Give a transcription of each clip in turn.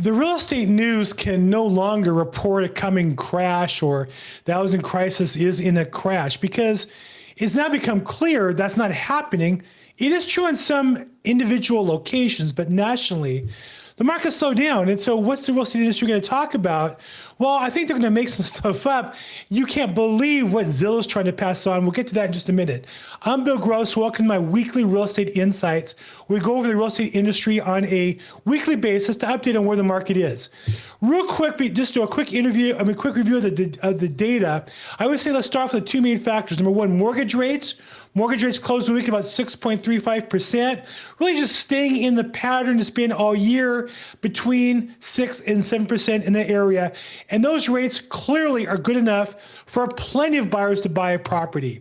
The real estate news can no longer report a coming crash or the housing crisis is in a crash because it's now become clear that's not happening. It is true in some individual locations, but nationally, the market's slowed down. And so what's the real estate industry going to talk about? Well, I think they're going to make some stuff up. You can't believe what Zillow's trying to pass on. We'll get to that in just a minute. I'm Bill Gross. Welcome to my weekly real estate insights. We go over the real estate industry on a weekly basis to update on where the market is. Real quick, just do a quick review of the data. I would say let's start with the two main factors. Number one, mortgage rates. Mortgage rates closed the week at about 6.35%, really just staying in the pattern it's been all year between 6 and 7% in the area. And those rates clearly are good enough for plenty of buyers to buy a property.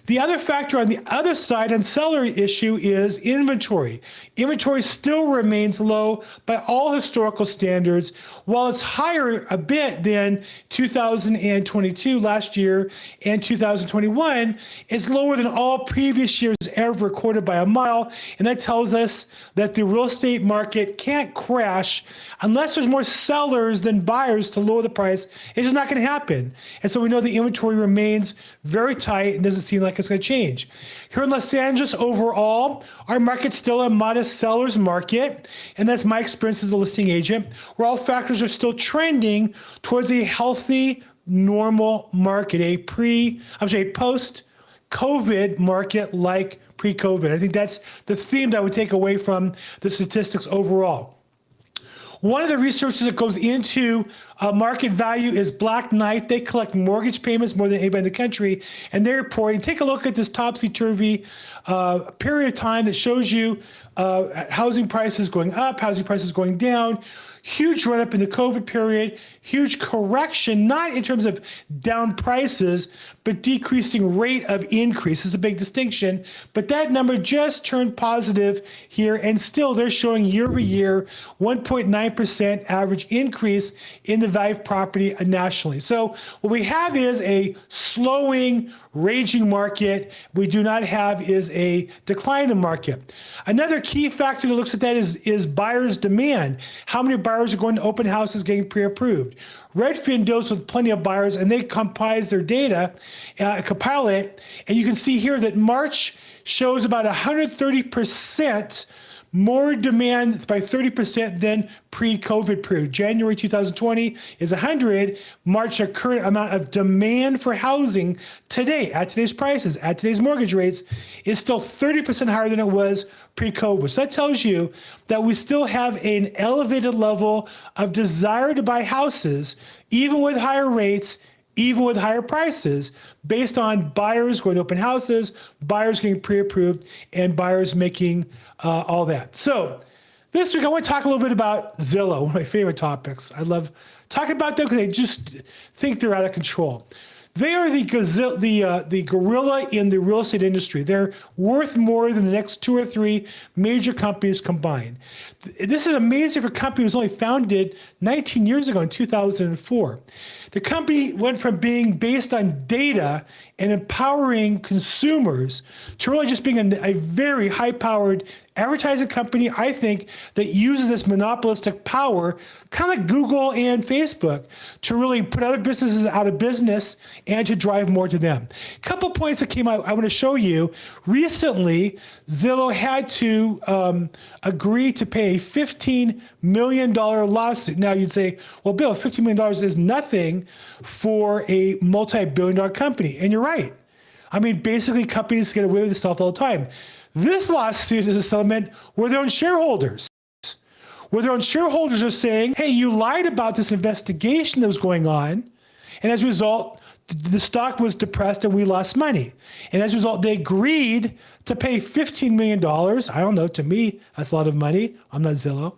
The other factor on the other side on seller issue is inventory. Inventory still remains low by all historical standards. While it's higher a bit than 2022 last year and 2021, it's lower than all previous years ever recorded by a mile. And that tells us that the real estate market can't crash unless there's more sellers than buyers to lower the price. It's just not going to happen. And so we know the inventory remains very tight and doesn't seem like it's going to change. Here in Los Angeles, overall, our market's still a modest seller's market, and that's my experience as a listing agent, where all factors are still trending towards a healthy, normal market, a post-COVID market like pre-COVID. I think that's the theme that I would take away from the statistics overall. One of the researchers that goes into market value is Black Knight. They collect mortgage payments more than anybody in the country, and they're reporting. Take a look at this topsy-turvy period of time that shows you housing prices going up, housing prices going down, huge run up in the COVID period, huge correction, not in terms of down prices, but decreasing rate of increase is a big distinction. But that number just turned positive here, and still they're showing year over year 1.9% average increase in the value of property nationally. So what we have is a slowing, raging market. We do not have is a declining market. Another key factor that looks at that is buyers' demand. How many buyers are going to open houses getting pre-approved? Redfin deals with plenty of buyers, and they compile their data, compile it, and you can see here that March shows about 130% more demand by 30% than pre-COVID period. January 2020 is 100. March, a current amount of demand for housing today, at today's prices, at today's mortgage rates, is still 30% higher than it was pre-COVID. So that tells you that we still have an elevated level of desire to buy houses, even with higher rates, even with higher prices, based on buyers going to open houses, buyers getting pre-approved, and buyers making all that. So this week I want to talk a little bit about Zillow, one of my favorite topics. I love talking about them because I just think they're out of control. They are the gorilla in the real estate industry. They're worth more than the next 2 or 3 major companies combined. This is amazing for a company that was only founded 19 years ago in 2004. The company went from being based on data and empowering consumers to really just being a very high-powered advertising company, I think, that uses this monopolistic power, kind of like Google and Facebook, to really put other businesses out of business and to drive more to them. A couple points that came out I want to show you. Recently, Zillow had to agree to pay a $15 million lawsuit. Now you'd say, well, Bill, $15 million is nothing for a multi-billion-dollar company. And you're right. I mean, basically, companies get away with this stuff all the time. This lawsuit is a settlement where their own shareholders, are saying, hey, you lied about this investigation that was going on, and as a result, the stock was depressed and we lost money. And as a result, they agreed to pay $15 million. I don't know, to me, that's a lot of money. I'm not Zillow.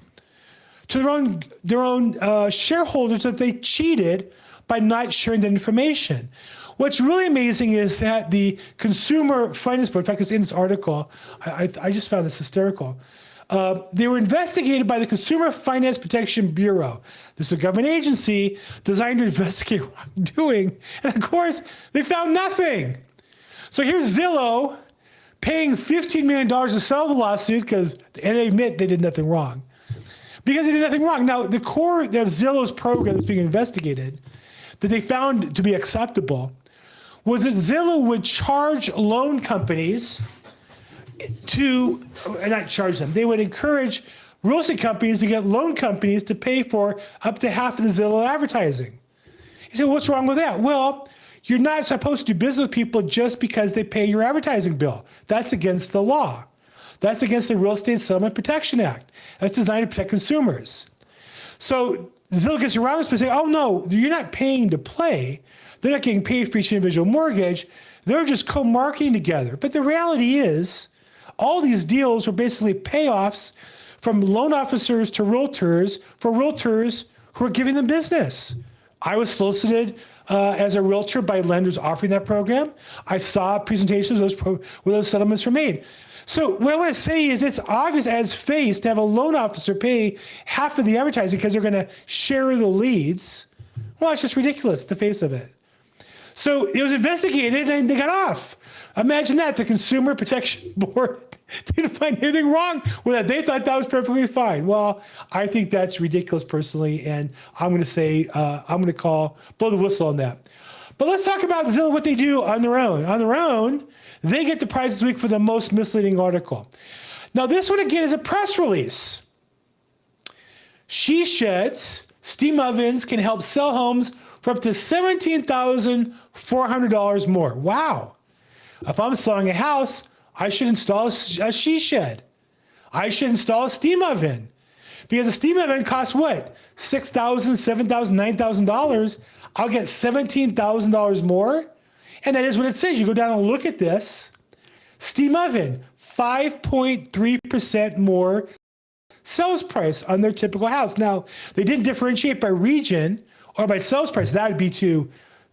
To their own shareholders that they cheated by not sharing that information. What's really amazing is that the Consumer Finance Board, in fact, it's in this article, I just found this hysterical. They were investigated by the Consumer Finance Protection Bureau. This is a government agency designed to investigate wrongdoing. And of course, they found nothing. So here's Zillow paying $15 million to settle the lawsuit and they admit they did nothing wrong. because they did nothing wrong. Now, the core of Zillow's program that's being investigated that they found to be acceptable was that Zillow would charge loan companies to, not charge them, they would encourage real estate companies to get loan companies to pay for up to half of the Zillow advertising. You say, what's wrong with that? Well, you're not supposed to do business with people just because they pay your advertising bill. That's against the law. That's against the Real Estate Settlement Protection Act. That's designed to protect consumers. So Zillow gets around this by saying, oh no, you're not paying to play. They're not getting paid for each individual mortgage. They're just co-marketing together. But the reality is, all these deals were basically payoffs from loan officers to realtors for realtors who are giving them business. I was solicited as a realtor by lenders offering that program. I saw presentations where those settlements were made. So what I want to say is it's obvious as face to have a loan officer pay half of the advertising because they're going to share the leads. Well, it's just ridiculous, the face of it. So it was investigated and they got off. Imagine that, the Consumer Protection Board didn't find anything wrong with that. They thought that was perfectly fine. Well, I think that's ridiculous personally, and I'm going to say, I'm going to blow the whistle on that. But let's talk about Zillow, what they do on their own. On their own, they get the prize this week for the most misleading article. Now, this one again is a press release. She sheds, steam ovens can help sell homes for up to $17,400 more. Wow. If I'm selling a house, I should install a she shed. I should install a steam oven. Because a steam oven costs what? $6,000, $7,000, $9,000. I'll get $17,000 more. And that is what it says. You go down and look at this. Steam oven, 5.3% more sales price on their typical house. Now, they didn't differentiate by region or by sales price. That would be too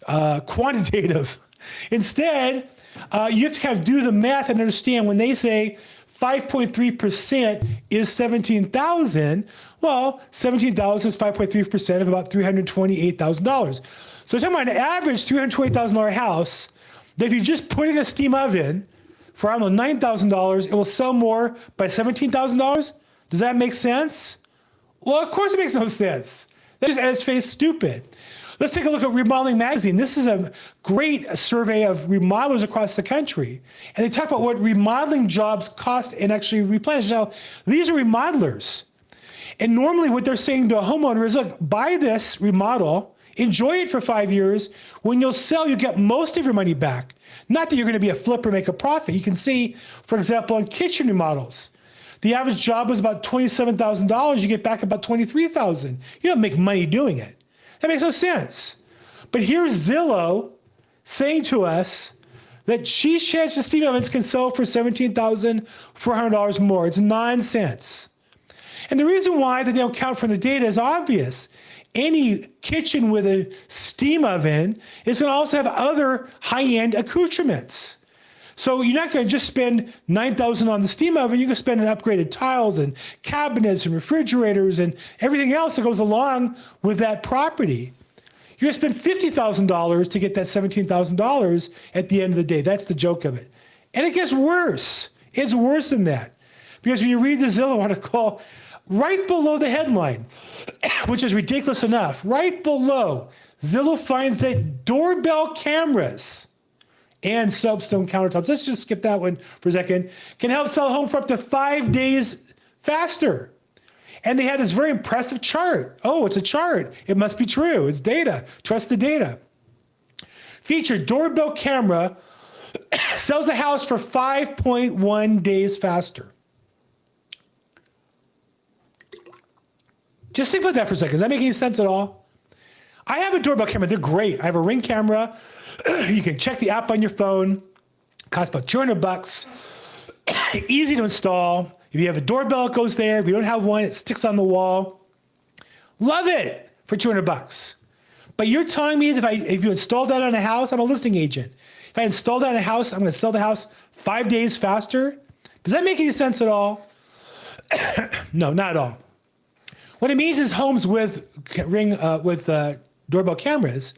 quantitative. Instead, you have to kind of do the math and understand when they say 5.3% is 17,000. Well, 17,000 is 5.3% of about $328,000. So we're talking about an average $328,000 house that if you just put in a steam oven for, I don't know, $9,000, it will sell more by $17,000. Does that make sense? Well, of course it makes no sense. That's just at its face stupid. Let's take a look at Remodeling Magazine. This is a great survey of remodelers across the country. And they talk about what remodeling jobs cost and actually replenish. Now, these are remodelers. And normally what they're saying to a homeowner is, look, buy this remodel, enjoy it for 5 years. When you'll sell, you get most of your money back. Not that you're going to be a flipper, make a profit. You can see, for example, on kitchen remodels, the average job was about $27,000. You get back about $23,000. You don't make money doing it. That makes no sense. But here's Zillow saying to us that she sheds and steam ovens can sell for $17,400 more. It's nonsense. And the reason why that they don't count for the data is obvious. Any kitchen with a steam oven is going to also have other high-end accoutrements. So you're not going to just spend $9,000 on the steam oven. You can spend on upgraded tiles and cabinets and refrigerators and everything else that goes along with that property. You're going to spend $50,000 to get that $17,000 at the end of the day. That's the joke of it. And it gets worse. It's worse than that. Because when you read the Zillow article, right below the headline, which is ridiculous enough, right below, Zillow finds that doorbell cameras and soapstone countertops, let's just skip that one for a second, can help sell a home for up to 5 days faster. And they had this very impressive chart. Oh, it's a chart. It must be true. It's data. Trust the data. Featured doorbell camera sells a house for 5.1 days faster. Just think about that for a second. Does that make any sense at all? I have a doorbell camera. They're great. I have a Ring camera. You can check the app on your phone. It costs about $200. Easy to install. If you have a doorbell, it goes there. If you don't have one, it sticks on the wall. Love it for $200. But you're telling me that if you install that on a house, I'm a listing agent. If I install that on a house, I'm going to sell the house 5 days faster. Does that make any sense at all? No, not at all. What it means is homes with doorbell cameras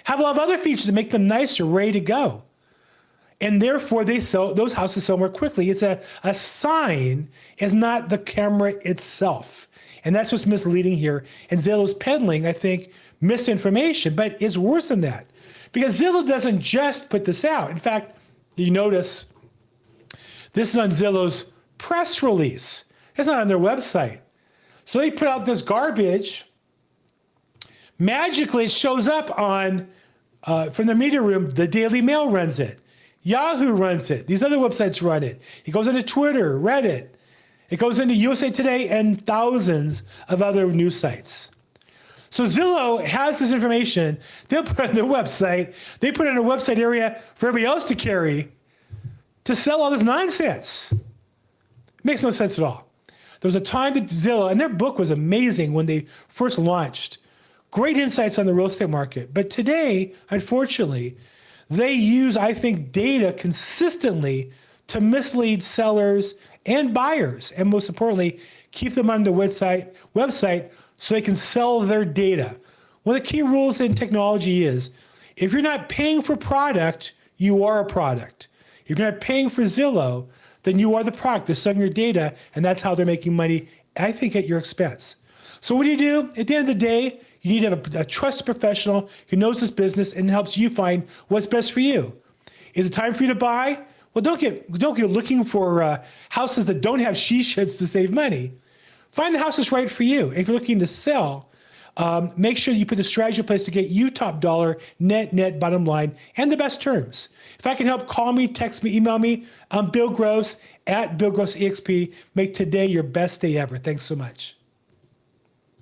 have a lot of other features that make them nicer, ready to go. And therefore, those houses sell more quickly. It's a sign, it's not the camera itself. And that's what's misleading here. And Zillow's peddling, I think, misinformation, but it's worse than that. Because Zillow doesn't just put this out. In fact, you notice this is on Zillow's press release. It's not on their website. So they put out this garbage. Magically, it shows up on, from the media room, the Daily Mail runs it. Yahoo runs it. These other websites run it. It goes into Twitter, Reddit. It goes into USA Today and thousands of other news sites. So Zillow has this information. They'll put it on their website. They put it in a website area for everybody else to carry to sell all this nonsense. It makes no sense at all. There was a time that Zillow, and their book was amazing when they first launched. Great insights on the real estate market. But today, unfortunately, they use, I think, data consistently to mislead sellers and buyers, and most importantly, keep them on the website so they can sell their data. One of the key rules in technology is, if you're not paying for product, you are a product. If you're not paying for Zillow, then you are the product. They're selling your data, and that's how they're making money, I think, at your expense. So what do? At the end of the day, you need to have a trusted professional who knows this business and helps you find what's best for you. Is it time for you to buy? Well, don't get looking for houses that don't have she sheds to save money. Find the house that's right for you. If you're looking to sell, make sure you put the strategy in place to get you top dollar, net bottom line, and the best terms. If I can help, call me, text me, email me. I'm Bill Gross at Bill Gross EXP. Make today your best day ever. Thanks so much.